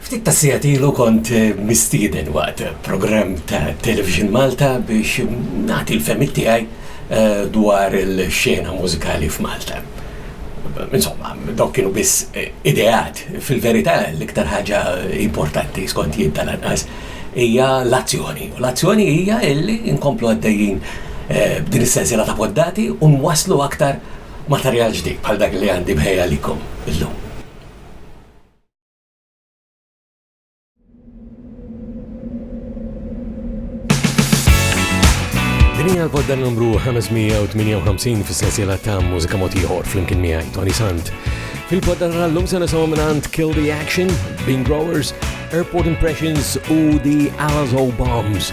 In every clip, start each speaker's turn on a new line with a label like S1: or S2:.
S1: Ftit ta' sijatilu kont mistieden waqt program ta' Television Malta biex nagħti l-femmit tiegħi dwar il-xena mużikali f'Malta. Insomma, dawk kienu biss ideat. Fil-verità l-iktar ħaġa importanti skont jien tal-anqas hija l-azzjoni. U l-azzjoni hija illi nkomplu għaddejjin b'din is-sensiela ta' poddati u nwasslu aktar materjal ġdid bħal dak li għandi bħejja likom illum. Dinja l-podda numru 558 fis-sensiela ta' Mużika Mod Ieħor flimkien miegħi Toni Sant. Fil-podda tal-lum se nisimgħu mingħand Kill the Action, Bean Growers, Airport Impressions u The Alazo Bombs.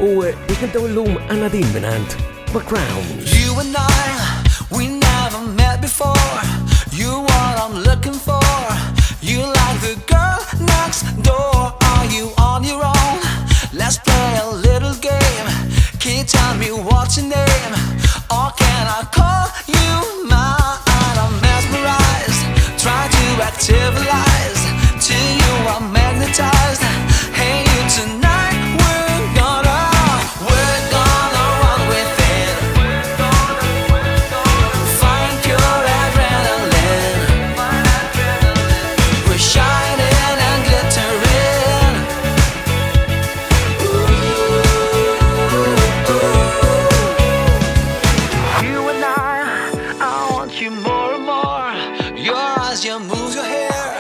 S1: U biex nibdew illum għandna din mingħand The Crowns.
S2: You and I, we never met before. You what I'm looking for. You like the girl next door. Are you on your own? Let's play a little game. Can you tell me what's your name? Or can I call you mine? I'm mesmerized, try to activalize. To you I'm magnetized. Hey, you tonight we're gonna run with it. Find pure adrenaline. We're shining and glittering. You and I want you more and more. Your eyes, you move your hair.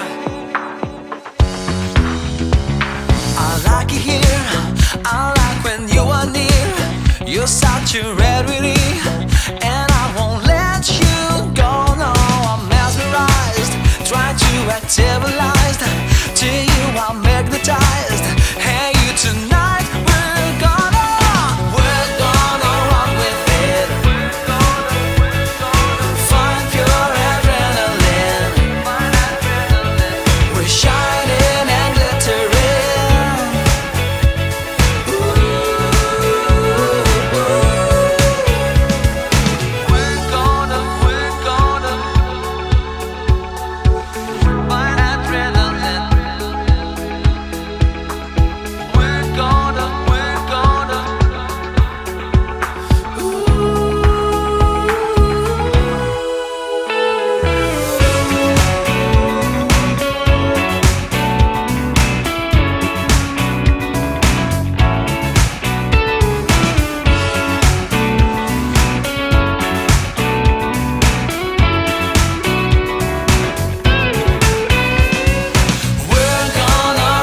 S2: I like it here. I like when you are near. You're such a rarity, and I won't let you go. No, I'm mesmerized, try to activalize. To you I'm magnetized. Hey, you tonight we're gonna run with it. Find pure adrenaline. We're shining and glittering. We're gonna find adrenaline. We're gonna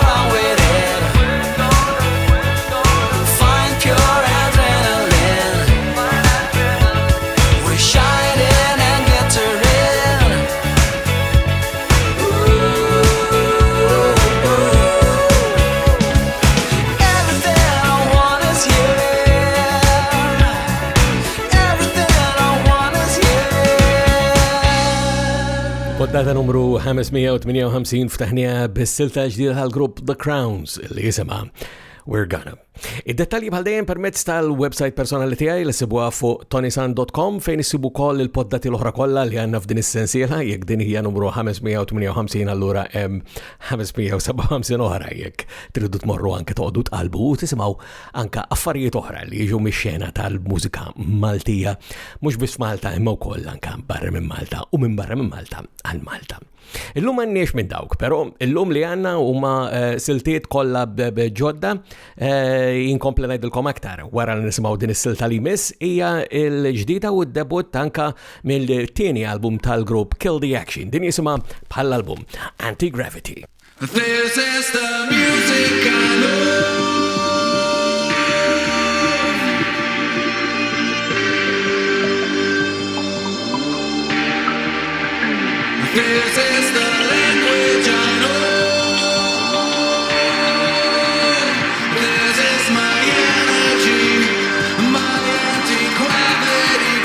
S2: run with it. Find pure adrenaline. We're shining and glittering. Everything I want is here. Everything I want is here.
S1: Poddata numru 558 ftaħnija bis-silta ġdida tal-grupp The Crowns li jisimha We're Gonna. Id-dettalji bħal dejjem permezz tal-website personali tiegħi li sibuha fuq ToniSant.com fejn issibu koll il-poddati l-oħra kollha li għandna f'din is-sensiela. Jekk din hija numru 558 allura hemm 557 oħra jekk tridu tmorru anke toqgħdu tqalbu u tisimgħu anke affarijiet oħra li jiġu mix-xena tal-mużika Maltija mhux biss Malta imma wkoll anke barra minn Malta u minn barra minn Malta għal Malta. Illum għanniex minn dawk, però illum li għanna huma siltiet kollha b'ġodda jinkompli ngħidilkom aktar wara li nisimgħu din is-silta li miss hija l-ġdida u d-debut anke mill-tieni album tal-grupp Kill the Action. Din jisimha bħall-album Anti-Gravity.
S3: This is the music I know. This is the language I know. This is my energy, my anti-gravity,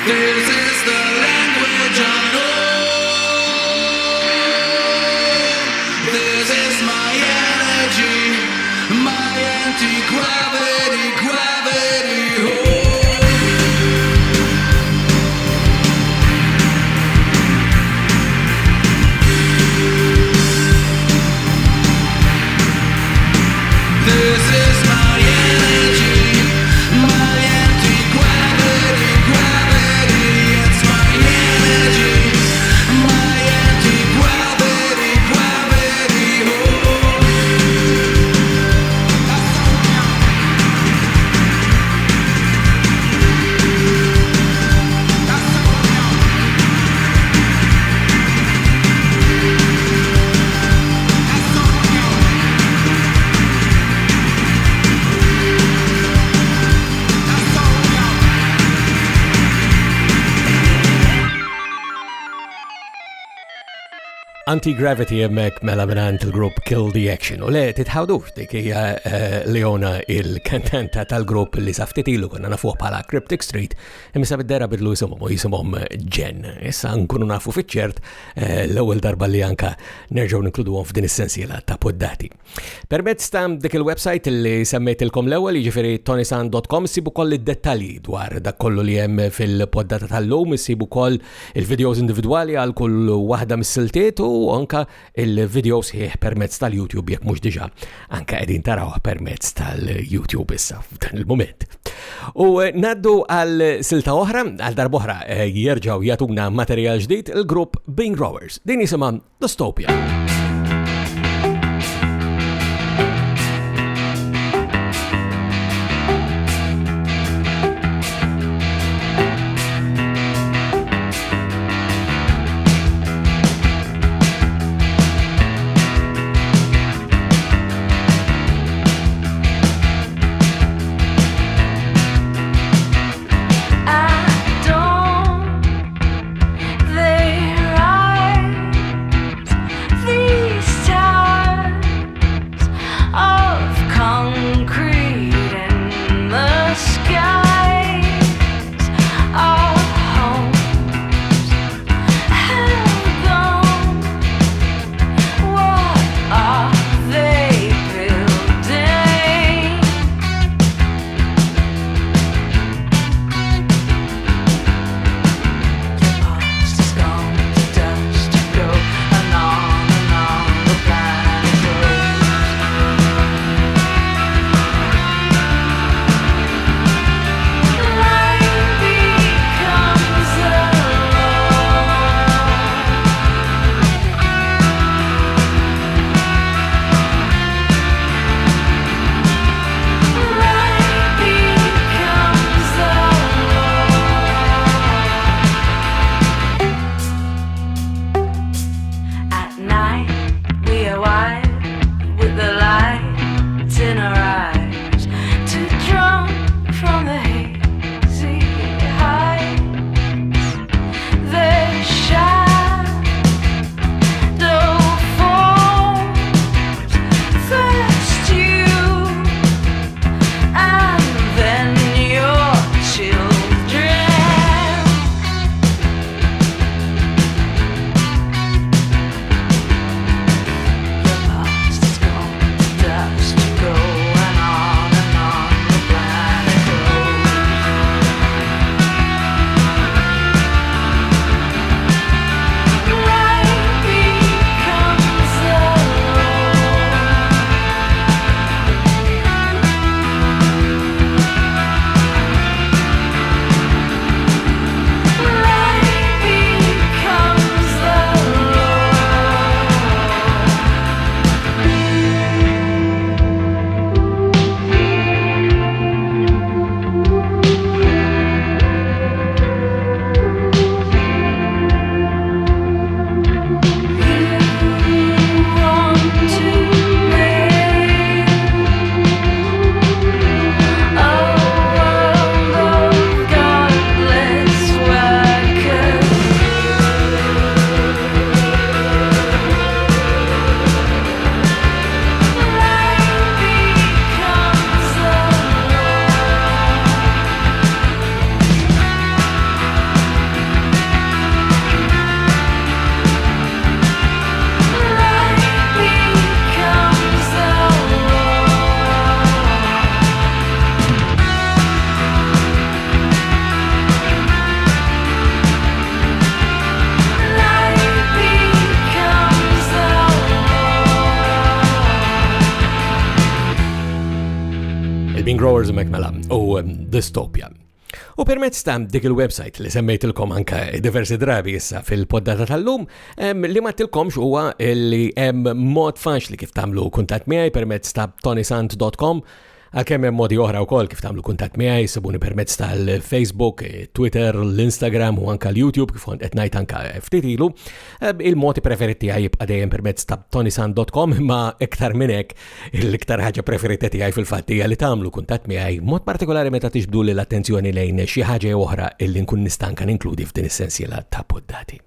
S3: This is the language I know. This is my energy, my anti-gravity, gravity. This is my energy, my anti-gravity, gravity. It's my energy, my anti-gravity, gravity.
S1: Anti-Gravity jemmek mela minant il-grupp Kill the Action. U le, titħawdux dik hija Leona, il-kantanta tal-grupp li saftitilu konna nafuħ bħala Cryptic Street, imissa bid-dera bidlu jisimhom Jen. Issa nkunu nafu fiċ-ċert l-ewwel darba li anka nerġgħu ninkluduhom f'din is-sensiela ta' poddati. Permezz ta' dik il-website li semmejtilkom l-ewwel, jiġifieri ToniSant.com, issibu koll id-dettalji dwar dak kollu li hemm fil-poddata tal-lum, issibu koll il-videos individwali għal kull waħda mis-siltiet u anka il-videos ħieħ permezz tal-YouTube jekk mhux diġà anka qegħdin tarawh permezz tal-YouTube issa f'dan il-mument. U naddu għal silta oħra, għal darboħra jerġgħu jagħtuna materjal ġdid il-grupp Bing Growers. Din jisimha Dystopia.
S4: The
S1: Growers Mekmela u Dystopia. U permezz ta' dik il-website li semmejtilkom anka diversi drabi issa fil-poddata tal-lum, li ma tilkomx huwa li hemm mod faċli kif tagħmlu kuntatt miegħi permezz ta' ToniSant.com, għalkemm hemm modi oħra wkoll kif tagħmlu kuntatt miegħi, sibuni permezz tal-Facebook, Twitter, l-Instagram u anka l-YouTube kif kont qed ngħid anka ftit ilu. Il-modi preferiti tiegħi jibqa' dejjem permezz ta' ToniSant.com, imma iktar minn hekk l-iktar ħaġa preferita tiegħi fil-fatt hija li tagħmlu kuntatt miegħi mod partikolari meta tixbdu lil attenzjoni lejn xi ħaġa oħra illi nkun nistanka ninkludi f'din is-sensiela ta' poddati.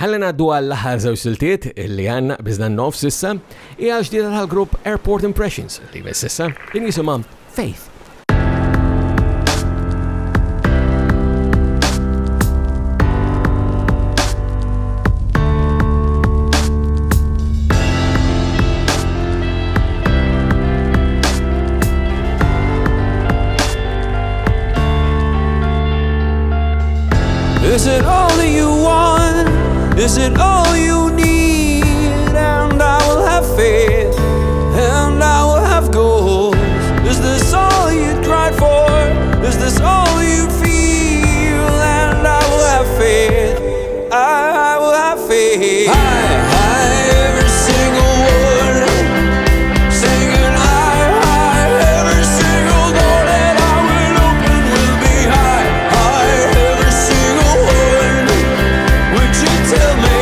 S1: Ħalli ngħaddu għall-aħħar żewġ siltiet li għandna biżna n-nofs issa hija ġdida tal-grupp Airport Impressions li bess issa din jisimha Faith.
S2: Is it all that you want? Is it all you need? And I will have faith, and I will have goals. Is this all you cried for? Is this all you feel? And I will have faith, I will have faith. Every single word, singing high, every single door that I will open will be high, every single word. Would you tell me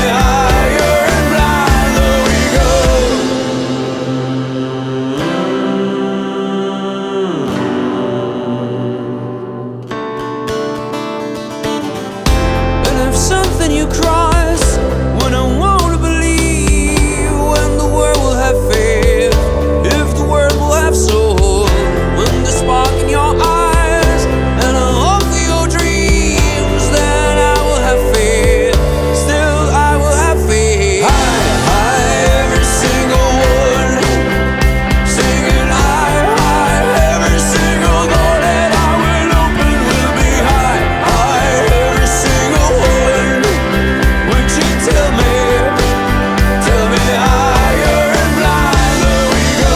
S2: higher and blinder we go? And if something you cross when I wanna believe, when the world will have faith, if the world will have soul, when the spark in your eyes and a hope for your dreams, then I will have faith. Still I will have faith. Every single word, singing high, every single door that I will open will be high, every single word. Would you tell me higher and blinder we go?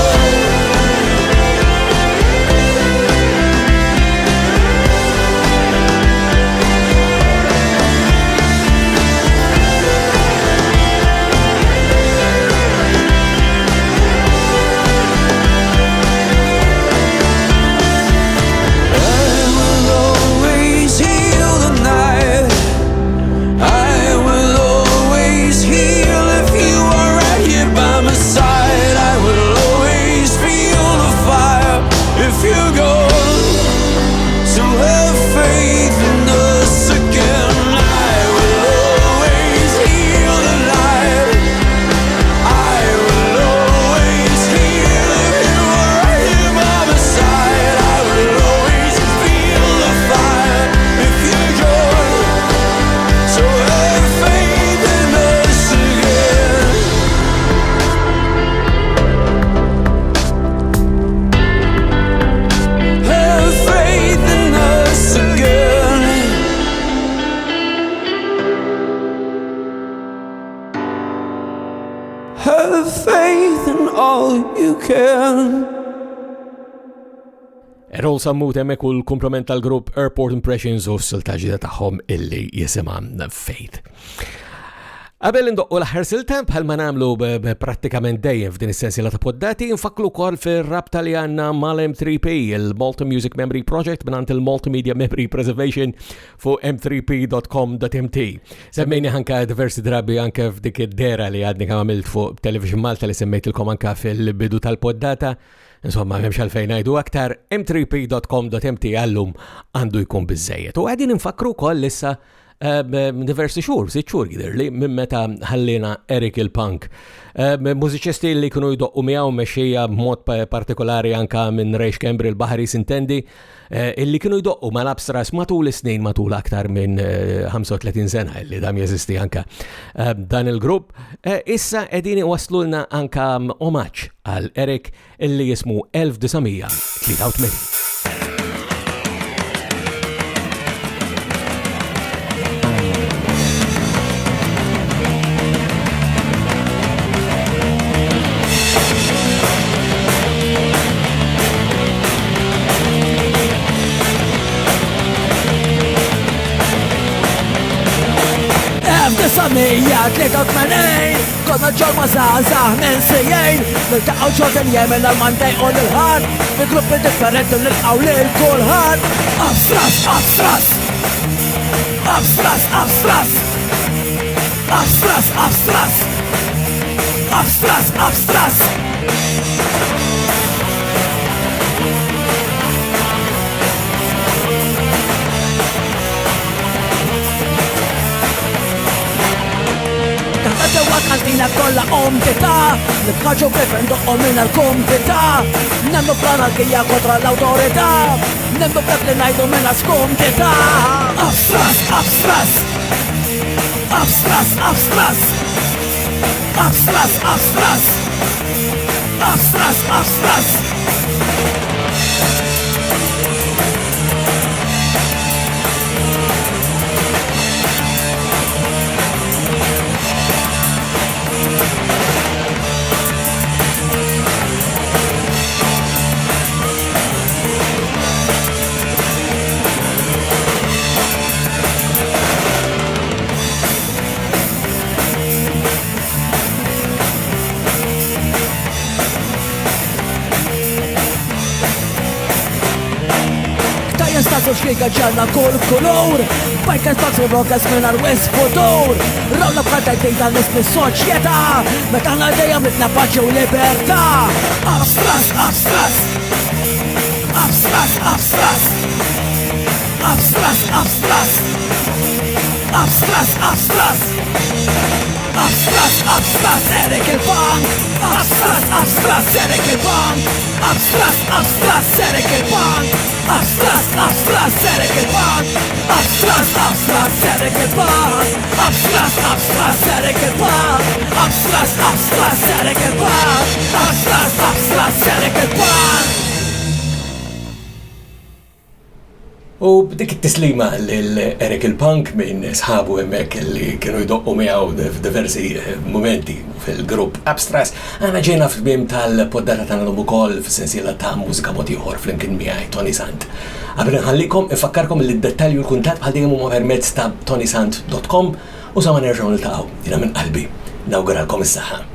S2: I will always heal the night. I will always heal if you are right here by my side. I will always feel the fire if you go. So have faith in us again. I will always heal the light. I will always heal if you are right here by my side. I will always feel the fire if you go. So have faith in us again. Have faith in us again. Have faith in all you can.
S1: Errol sammut hemmhekk u l-komplement tal-grupp Airport Impressions u s-siltaġida tagħhom illi jisimha Faith. Qabel indoqqu l-aħħar silta bħalma nagħmlu prattikament dejjem f'din is-sensiela ta' poddati, nfaklu wkoll fir-rabta li għandna mal-M3P, il-Malta Music Memory Project mingħand il-Multimedia Memory Preservation fuq m3p.com.mt. Semmejni anke diversi drabi anke f'dik id-dera li għadni kemm għamilt fuq Television Malta li semmejtilkom anke fil-bidu tal-poddata. Insomma, memx għalfejn ngħidu aktar, m3p.com.mt għallum għandu jkun biżejjed. U għadin infakru wkoll issa diversi xhur, 6 xhur jidherli minn meta ħallina Eric il-Punk. Mużiċisti li kienu jdoqqu miegħu mexxejja b'mod partikolari anka minn Rejx Kembri il-Baħari Sintendi, illi kienu jdoqqu mal-Abstras matul is-snin matul aktar minn 35 sena illi dam jeżisti anka dan il-grupp. Issa qegħdin waslulna anka omaġġ għal Eric illi jismu 1983.
S4: 1983 konna ġolma zazah minn sijajn niltaqaw ġordan jemen għal-Monday u l-ħad fi gruppi differenti nilqaw lil kulħadd. Abstras, abstras Abstras, abstras Abstras, abstras Abstras, abstras ġewwa kantina kollha omdita nibħaġu bifendu minn għal-kumpita nemmu fl-anarkija kontra l-awtorità nemmu b'dak li ngħidu minn skumdita. Abstras, abstras Abstras, abstras Abstras, abstras Abstras, abstras Stazu xliga ġanna kull kulur Bajka stazu rokas minn għal-wes futur Rawla bħadda jdejta nismi soċjeta Metana dejjem litna paċi u libertà. Abstras, abstras Abstras, abstras Abstras, abstras Abstras, abstras Abstras, abstras Erik il-Punk Abstras, abstras Erik il-Punk Abstras, abstras Erik il-Punk Abstras, abstras Erik il-Punk Abstras, abstras Erik il-Punk Abstras, abstras Erik il-Punk Abstras, abstras Erik il-Punk Abstras, abstras Erik il-Punk.
S1: U b'dik it-tislima l-Erik il-Punk minn sħabu hemmhekk li kienu jdoqqu miegħu f'diversi momenti fil-grupp Abstras, għana ġejna f'tmiem tal-poddata tagħna ukoll fis-sensiela ta' Mużika Mod Ieħor flimkien miegħi Toni Sant. Qabel nħallikom infakkarkom li d-dettalji u l-kuntatt bħal dejjem huma permezz ta' ToniSant.com u sa ma nerġgħu niltaqgħu jiena minn qalbi nawguralkom is-saħħa.